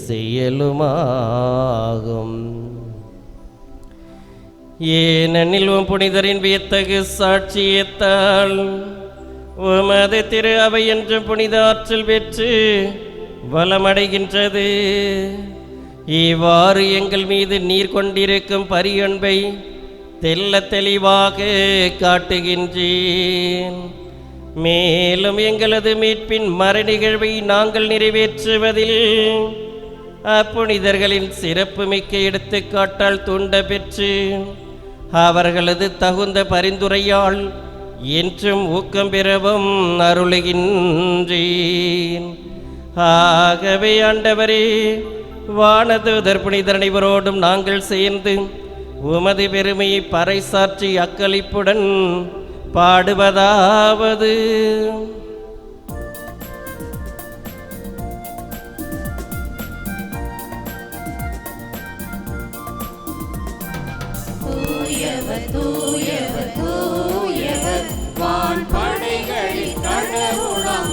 செயலுமாகும். ஏனெனில் உம் புனிதரின் வியத்தகு சாட்சியத்தால் உமது திரு அவை என்றும் புனித ஆற்றல் பெற்று வளமடைகின்றது. இவ்வாறு எங்கள் மீது நீர் கொண்டிருக்கும் பரியன்பை தெல்ல தெளிவாக காட்டுகின்றேன். மேலும் எங்களது மீட்பின் மறுநிகழ்வை நாங்கள் நிறைவேற்றுவதில் அப்புனிதர்களின் சிறப்புமிக்க எடுத்துக்காட்டால் தூண்ட பெற்று அவர்களது தகுந்த பரிந்துரையால் என்றும் ஊக்கம் பெறவும் அருளுகின்றேன். ஆகவே ஆண்டவரே, வானதூதர் புனிதர் அனைவரோடும் நாங்கள் சேர்ந்து உமது பெருமையை பறைசாற்றி அக்களிப்புடன் பாடுவதாவது: தூயவர் தூயவர் தூயவர் வான்படைகளின் கடவுளமானவர்.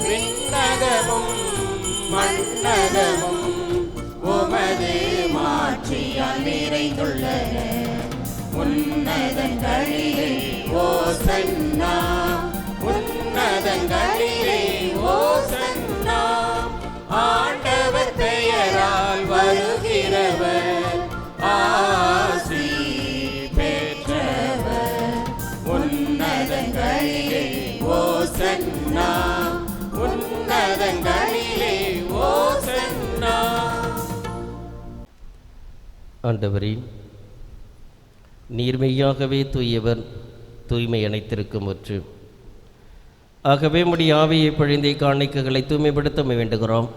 விண்ணகமும் மண்ணகமும் உமது மாட்சியால் நிறைந்துள்ளன. உன்னதங்களிலே ஓசன்னா, உன்னதங்களிலே ஓசன்னா. ஆண்டவர் பெயரால் வருகிறவர் ஆசி பெற்றவர். உன்னதங்களிலே ஓசன்னா, உன்னதங்களிலே ஓசன்னா. ஆண்டவரே, நீர்மையாகவே தூயவர், தூய்மை அனைத்திற்கும் ஒற்று. ஆகவே உம்முடைய ஆவியை பொழிந்த காணிக்கைகளை தூய்மைப்படுத்த வேண்டுகிறோம்.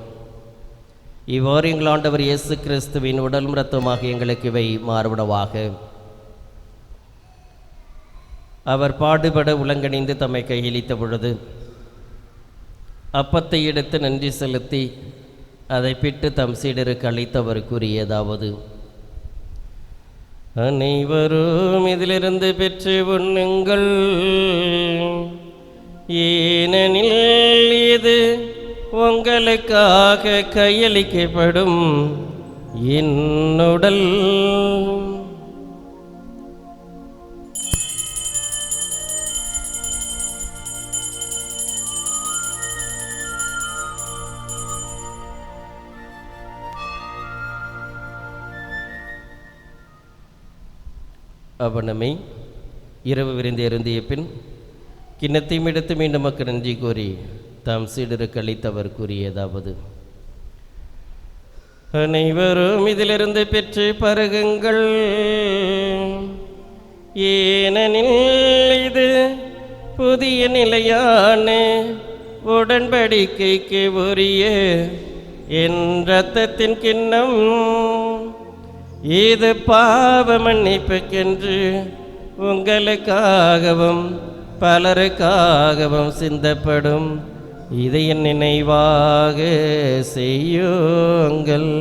இவ்வாறு எங்கள் ஆண்டவர் இயேசு கிறிஸ்துவின் உடலும் இரத்தமாக எங்களுக்கு இவை மாறுபடவாக. அவர் பாடுபட உலங்கணிந்து தம்மை கையளித்த பொழுது அப்பத்தை எடுத்து நன்றி செலுத்தி அதை பிட்டு தம் சீடருக்கு அளித்தவர் கூறியதாவது: அனைவரும் இதிலிருந்து பெற்று உண்ணுங்கள், ஏனெனில் இது உங்களுக்காக கையளிக்கப்படும் என்னுடல். அவனமை இரவு விருந்து அருந்திய பின் கிண்ணத்தையும் எடுத்து மீண்டும் மக்கள் நன்றி கூறி தாம் சீடருக்கு அளித்தவர் கூறியதாவது: அனைவரும் இதிலிருந்து பெற்று பருகுங்கள், ஏனெனில் இது புதிய நிலையான உடன்படிக்கைக்கு உரிய என் இரத்தத்தின் கிண்ணம். இது பாவ மன்னிப்புக்கென்று உங்களுக்காகவும் பலருக்காகவும் சிந்தப்படும். இதை என் நினைவாக செய்யுங்கள்.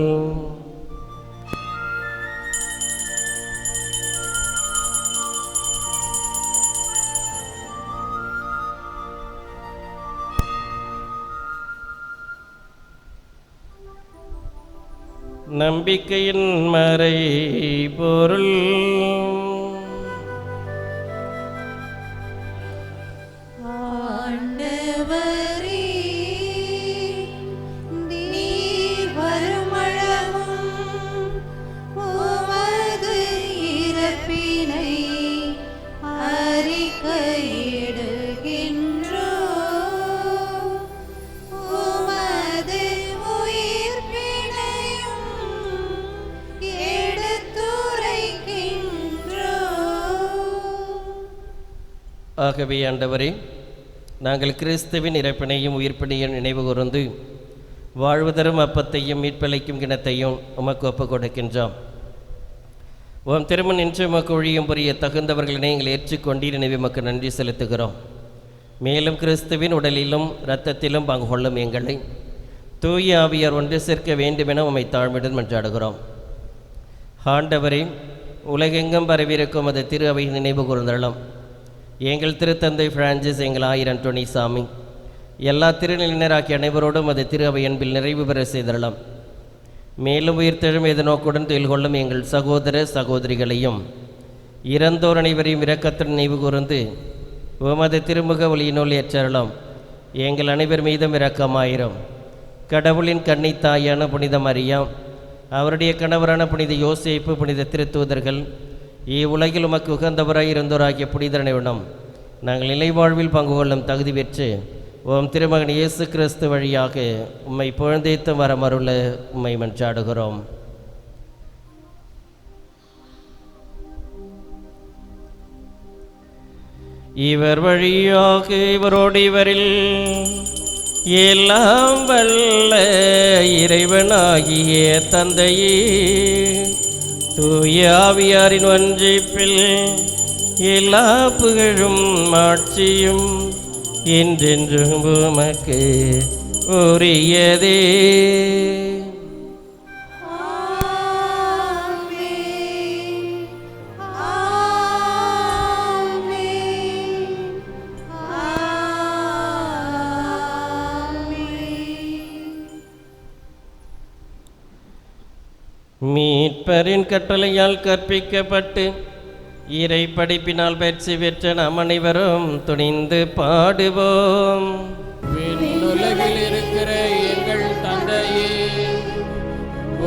நம்பிக்கையின் மறை பொருள். ஆண்டவரே, நீர் வருமளவும் உமது இறப்பினை அறிக்கையிடுகின்றோம். ஆகவே ஆண்டவரே, நாங்கள் கிறிஸ்துவின் இறப்பினையும் உயிர்ப்பினையும் நினைவு கூர்ந்து வாழ்வுதரும் அப்பத்தையும் மீட்பளிக்கும் கிணத்தையும் உமக்கு ஒப்புக் கொடுக்கின்றோம். உம் திருமண் நின்று உமக்கு ஒழியும் புரிய தகுந்தவர்களினை எங்களை ஏற்றுக்கொண்டீர். எனவே உமக்கு நன்றி செலுத்துகிறோம். மேலும் கிறிஸ்துவின் உடலிலும் இரத்தத்திலும் பங்கு கொள்ளும் எங்களை தூய ஆவியார் ஒன்று சேர்க்க வேண்டுமென உம்மை தாழ்மையுடன் மன்றாடுகிறோம். ஆண்டவரே, உலகெங்கும் பரவியிருக்கும் அது திரு அவை நினைவு கூர்ந்தளம். எங்கள் திருத்தந்தை பிரான்சிஸ், எங்கள் ஆயர் அன்டோனி சாமி, எல்லா திருநிலையினராகிய அனைவரோடும் அது திரு அவை அன்பில் நிறைவு பெற செய்தளம். மேலும் உயிர்த்தெழும் எது நோக்குடன் தொழில் கொள்ளும் எங்கள் சகோதர சகோதரிகளையும் இறந்தோர் அனைவரையும் இரக்கத்துடன் நினைவு கூர்ந்து உமது திருமுக ஒளியினுள் ஏற்றரலாம். எங்கள் அனைவர் மீதும் இரக்கமாயிரும். கடவுளின் கன்னித்தாயான புனித மரியாம், அவருடைய கணவரான புனித யோசேப்பு, புனித திருத்தூதர்கள், இவ்வுலகில் உமக்கு உகந்தவராய் இருந்தோராகிய புனிதரனைவிடம் நாங்கள் நிலைவாழ்வில் பங்கு கொள்ளும் தகுதி பெற்று உம் திருமகன் இயேசு கிறிஸ்து வழியாக உம்மை புகழ்ந்தேத்து வரமருள உம்மை மன்றாடுகிறோம். இவர் வழியாக இவரோடு இவரில் எல்லாம் வல்ல இறைவனாகிய தந்தையே, தூய ஆவியாரின் ஒன்றிப்பில் எல்லா புகழும் ஆட்சியும் என்றென்றும் உமக்கு உரியதே. மீட்பரின் கட்டளையால் கற்பிக்கப்பட்டு இறை படிப்பினால் பயிற்சி பெற்ற நாம் அனைவரும் துணிந்து பாடுவோம். விண்ணுலகில் இருக்கிற எங்கள் தந்தையே,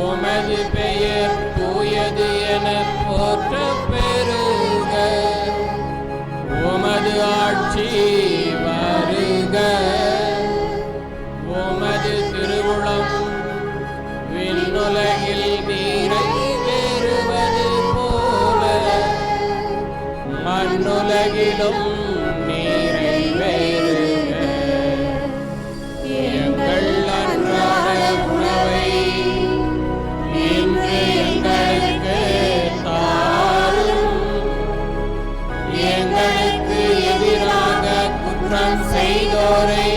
உமது பெயர் தூயது என போற்றப் பெறுக. உமது ஆட்சி வருக. உமது திருவுளம் விண்ணுலகில் நிறைவேறுவது போல மண்ணுலகிலும் நிறைவேறுக. எங்கள் அன்றாட உணவை இன்று எங்களுக்கு தாரும். எங்களுக்கு எதிராக குற்றம் செய்தோரை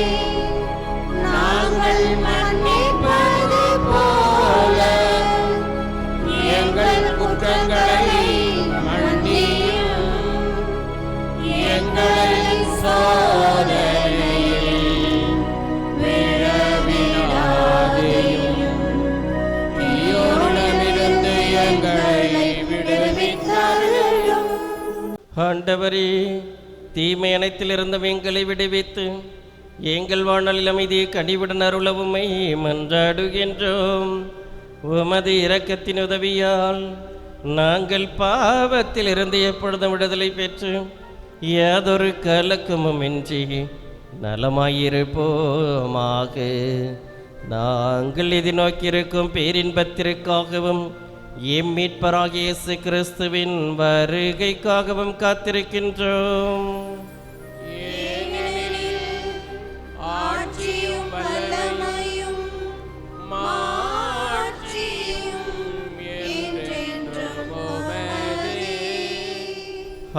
நாங்கள் மன்னிப்பது போல எங்கள் குற்றங்களை மன்னியும். எங்களை சோதனையில் விழவிடாதேயும், தீயோரிடமிருந்து எங்களை விடுவித்தருளும். ஆண்டவரே, தீமை அனைத்திலிருந்து எங்களை விடுவித்து எங்கள் வாழ்நாளில் அமைதியை கனிவுடன் அருளவுமை மன்றாடுகின்றோம். உமது இரக்கத்தின் உதவியால் நாங்கள் பாவத்தில் இருந்து எப்பொழுதும் விடுதலை பெற்று யாதொரு கலக்கமும் இன்றி நலமாயிருப்போமாக. நாங்கள் எதிர்நோக்கியிருக்கும் பேரின்பத்திற்காகவும் எம் மீட்பராகிய இயேசு கிறிஸ்துவின் வருகைக்காகவும் காத்திருக்கின்றோம். ஆட்சியும் வல்லமையும் மாட்சியும் என்றென்றும் உமதே.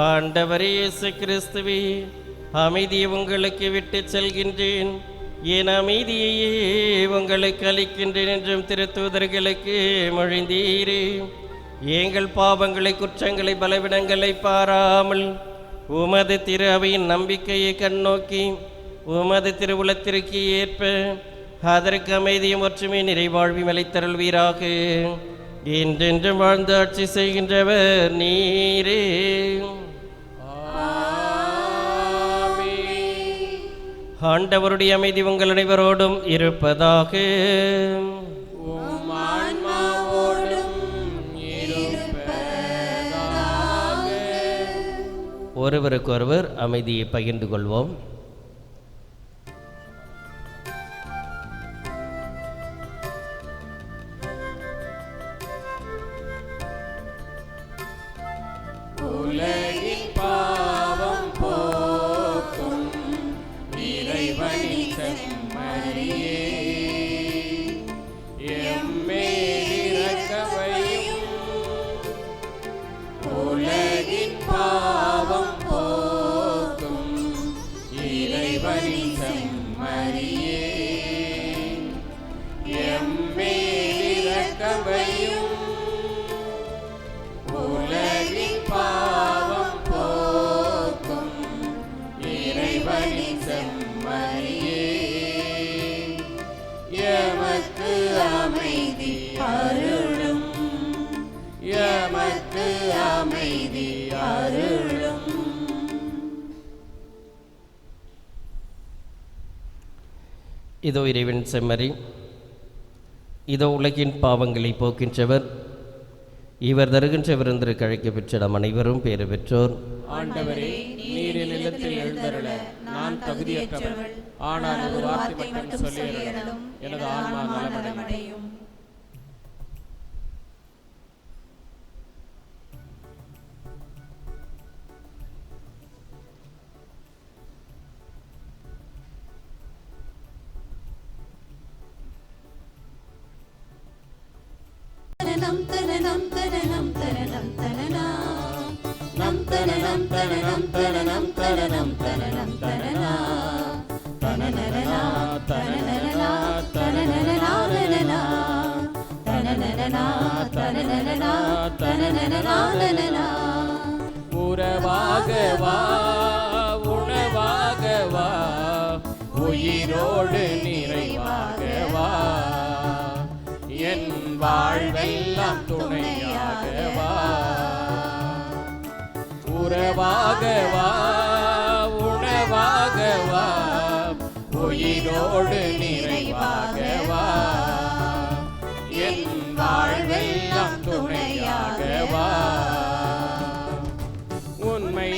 ஆண்டவரே இயேசு கிறிஸ்துவே, அமைதியை உங்களுக்கு விட்டு செல்கின்றேன், என் அமைதியையே உங்களுக்கு அளிக்கின்றேன் என்றும் திருத்தூதர்களுக்கு மொழிந்தீரே. எங்கள் பாவங்களை, குற்றங்களை, பலவீனங்களை பாராமல் உமது திரு அவையின் நம்பிக்கையை கண்ணோக்கி உமது திருவுளத்திற்கு ஏற்ப அதற்கு அமைதியும் ஒற்றுமை நிறைவாழ்வி அளித்தருள்வீராக. என்றென்றும் வாழ்ந்து ஆட்சி செய்கின்றவர் நீரே. ஆண்டவருடைய அமைதி உங்கள் அனைவரோடும் இருப்பதாக. உம் ஆன்மாவோடும் இருப்பதாக. ஒருவருக்கொருவர் அமைதியை பகிர்ந்து கொள்வோம். உலகின் பாவம் போக்கும் எமக்கு அமைதி அருளும். இதோ இறைவன் செம்மறி, இதோ உலகின் பாவங்களை போக்கின்றவர், இவர் தருகின்ற விருந்திற்கு அழைக்க பெற்ற நம் அனைவரும் பேறு பெற்றோர். ஆண்டவரே, நீர் என் இல்லத்தில் எழுந்தருள நான் தகுதியற்றவள். ஆனால் ஒரு வார்த்தை மட்டும் சொல்லியறலும் எனது ஆன்மா நலமடையும். தனனம் தனனம் தனனம் தனனம் தனனா நம் தனனம் தனனம் தனனம் தனனம் தனனம் தனனா தனனனா தனனனா தனனனா தனனனா தனனனா தனனனா தனனனா. உறவாக வா, உணவாக வா, உயிரோடு நிறைவாக வா, என் வாழ்வெல்லாம் துணையாக வா. உறவாக வா, உணவாக வா, உயிரோடு நிறைவாக வா, என் வாழ்வெல்லாம் துணையாக வா. உண்மை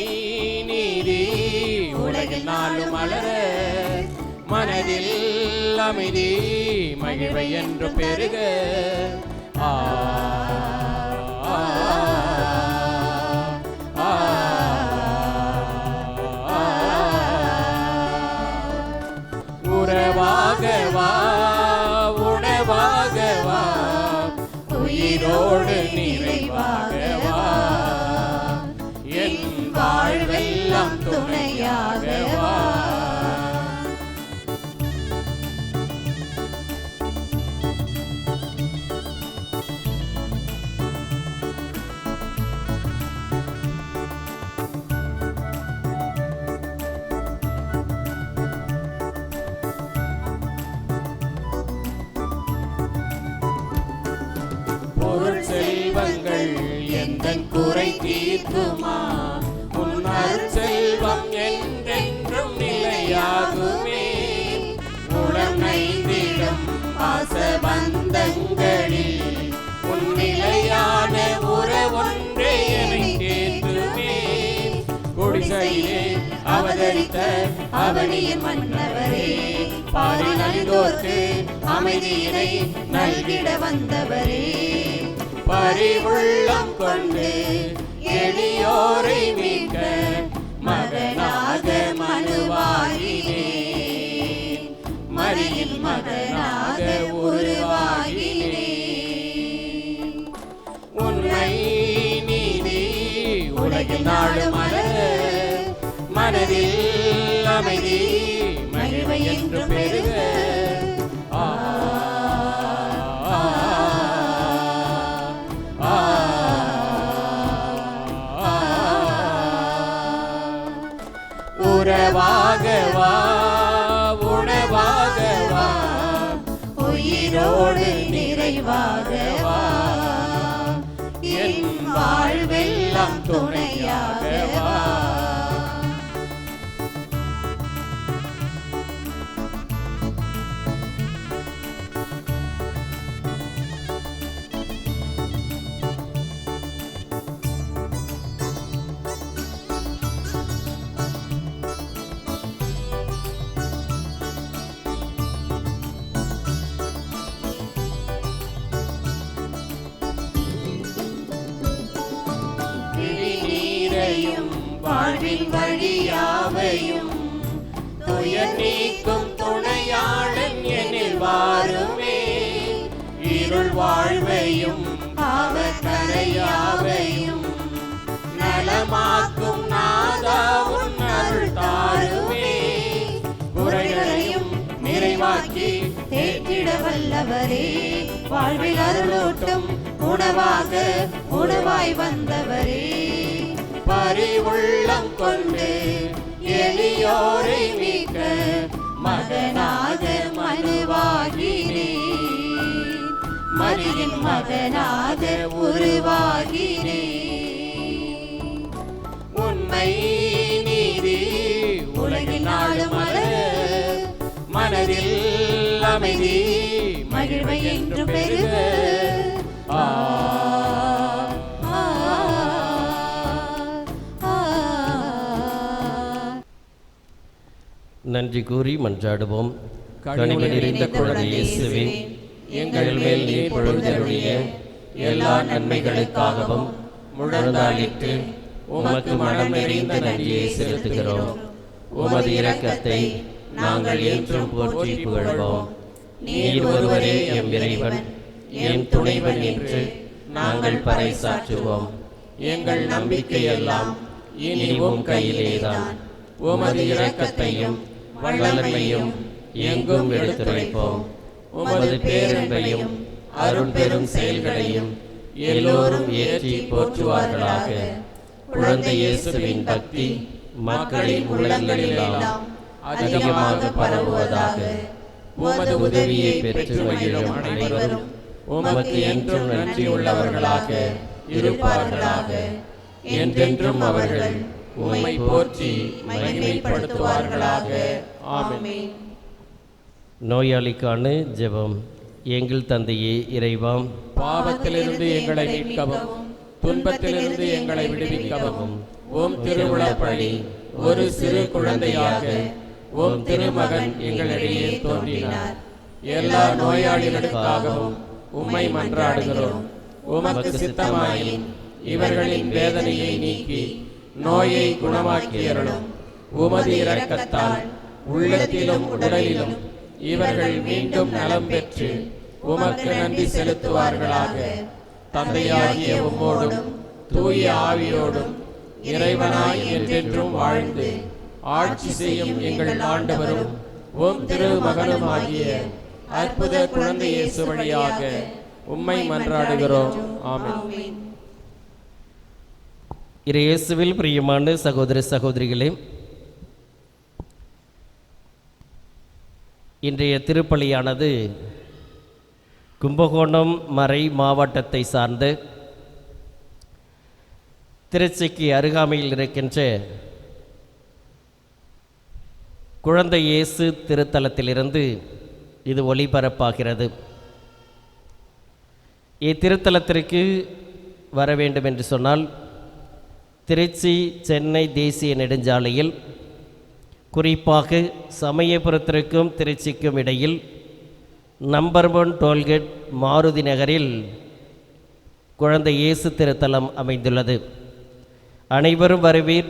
நீதி உலகில் நாளும் மலர, மனதில் அமைதி மகிழ்வை என்று பெருக. ஆ ஆ, ஆ, ஆ. உறவாக வா, உணவாக வா, உயிரோடு நிறைவாக வா, என் வாழ்வெல்லாம் துணையாக வா. பொருள் செல்வங்கள் எந்தன் குறை தீர்க்குமா? உன் அருட்செல்வம் என்றென்றும் நிலையாகுமே. உளம் நைந்திடும் பாசபந்தங்களில் உன் நிலையான உறவொன்றே எனக் கேட்டுமே. குடிசையிலே அவதரித்த அவனியின் மன்னவரே, பாரில் அழிந்தோர்க்கு அமைதியினை நல்கிட வந்தவரே, பரிவுள்ளம் கொண்டு எளியோரை மீட்க மகனாக மனுவாகினேன், மரியின் மகனாக உருவாகினேன். உண்மை நீதி உலகில் நாளும் மலர, மனதில் அமைதி மகிழ்வை என்று பெருக. ஆ ஆ, ஆ, ஆ. உறவாக வா, உணவாக வா, உயிரோடு நிறைவாக வா, என் வாழ்வெல்லாம் துணையாக வா. வாழ்வின் வழியாவையும் துயர் நீக்கும் துணையாளன் எனில் வாருமே. இருள் வாழ்வையும் பாவக்கரையாவையும் நலமாக்கும் நாதா உன் அருள் தாருமே. குறைகளையும் நிறைவாக்கி தேற்றிட வல்லவரே, வாழ்வில் அருளூட்டும் உணவாக உணவாய் வந்தவரே, பரிவுள்ளம் கொண்டு எளியோரை மீட்க மகனாக மனுவாகினேன், மரியின் மகனாக உருவாகினே. உண்மை நீதி உலகில் நாடு மலர, மனதில் அமைதி மகிழ்வை என்று பெருக. நன்றி கூறி மன்றாடுவோம். கனிவு நிறைந்த குழந்தை இயேசுவே, எங்கள் மேல் நீர் பொழிந்தருளிய எல்லா நன்மைகளுக்காகவும் முழந்தாளிட்டு உமக்கு மனம் நிறைந்த நன்றியை செலுத்துகிறோம். உமது இரக்கத்தை நாங்கள் என்றும் போற்றி புகழ்வோம். நீர் ஒருவரே எம் இறைவன், எம் துணைவன் என்று நாங்கள் பறைசாற்றுவோம். எங்கள் நம்பிக்கையெல்லாம் இனிவும் கையிலேதான். உமது இரக்கத்தையும் வல்லமையும் எங்கும் எடுத்துரைப்போம். உமது பேரன்பையும் அருள் பெரும் செயல்களையும் எல்லோரும் ஏற்றி போற்றுவார்களாக. குழந்தை இயேசுவின் பக்தி மக்களின் உள்ளங்களிலெல்லாம் அதிகமாக பரவுவதாக. உமது உதவியை பெற்று மகிழும் அனைவரும் உமக்கு என்றும் நன்றியுள்ளவர்களாக இருப்பார்களாக. என்றென்றும் அவர்கள் உம்மை போற்றி மகிமைப்படுத்துவார்களாக. ஆமென். நோயாளிக்கான ஜெபம். எங்கள் தந்தையே இறைவாம், பாவத்திலிருந்து எங்களை மீட்கவும், துன்பத்திலிருந்து எங்களை விடுவிக்கவும் உம் திருவுளப்படி ஒரு சிறு குழந்தையாக உம் திருமகன் எங்களிடையே தோன்றினார். எல்லா நோயாளிகளுக்காகவும் உம்மை மன்றாடுகிறோம். உமக்கு சித்தமாயின் இவர்களின் வேதனையை நீக்கி நோயை குணமாக்கியருளும். உமது இரக்கத்தால் உள்ளத்திலும் உடலிலும் இவர்கள் மீண்டும் நலம் பெற்று உமக்கு நன்றி செலுத்துவார்களாக. தந்தையாகிய உம்மோடும் தூய ஆவியோடும் இறைவனாய் என்றென்றும் வாழ்ந்து ஆட்சி செய்யும் எங்கள் ஆண்டவரும் உம் திருமகனுமாகிய அற்புத குழந்தை இயேசு வழியாக உம்மை மன்றாடுகிறோம். ஆமென். இயேசுவில் பிரியமான சகோதர சகோதரிகளே, இன்றைய திருப்பலியானது கும்பகோணம் மறை மாவட்டத்தை சார்ந்த திருச்சிக்கு அருகாமையில் இருக்கின்ற குழந்தை இயேசு திருத்தலத்திலிருந்து இது ஒளிபரப்பாகிறது. இத்திருத்தலத்திற்கு வர வேண்டும் என்று சொன்னால் திருச்சி சென்னை தேசிய நெடுஞ்சாலையில், குறிப்பாக சமயபுரத்திற்கும் திருச்சிக்கும் இடையில் நம்பர் 1 டோல்கேட் மாருதி நகரில் குழந்தை இயேசு திருத்தலம் அமைந்துள்ளது. அனைவரும் வருவீர்,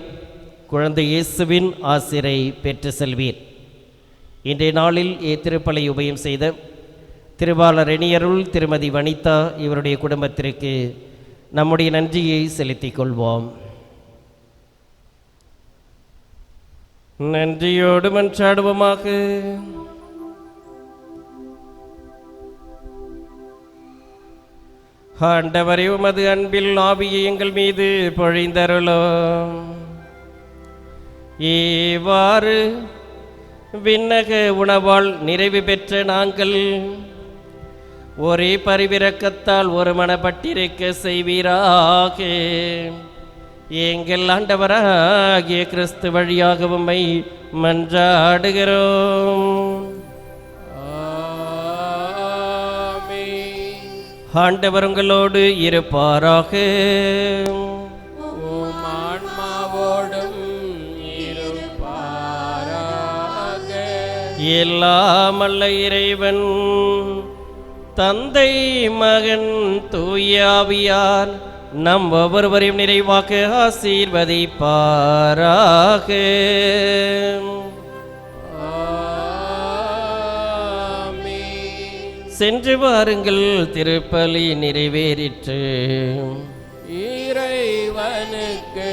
குழந்தை இயேசுவின் ஆசிரை பெற்று செல்வீர். இன்றைய நாளில் திருப்பலை உபயம் செய்த திருவாளர் ரெணியருள் திருமதி வனிதா இவருடைய குடும்பத்திற்கு நம்முடைய நன்றியை செலுத்திக் கொள்வோம். நன்றியோடு மன்றாடுவோமாக. ஆண்டவரே, உமது அன்பில் ஆவியை எங்கள் மீது பொழிந்தருளும். இவ்வாறு விண்ணக உணவால் நிறைவு பெற்ற நாங்கள் ஒரே பரிவிரக்கத்தால் ஒரு மனப்பட்டிருக்க செய்வீராக. எங்கள் ஆண்டவராகிய கிறிஸ்து வழியாக உம்மை மன்றாடுகிறோம். ஆண்டவர் உங்களோடு இருப்பாராக. உம் ஆன்மாவோடும் இருப்பாராக. எல்லாம் அல்ல இறைவன் தந்தை மகன் தூய ஆவியார் நம் ஒவ்வொருவரையும் நிறைவாக ஆசீர்வதிப்பாராக. சென்று வாருங்கள், திருப்பலி நிறைவேறிற்று. இறைவனுக்கு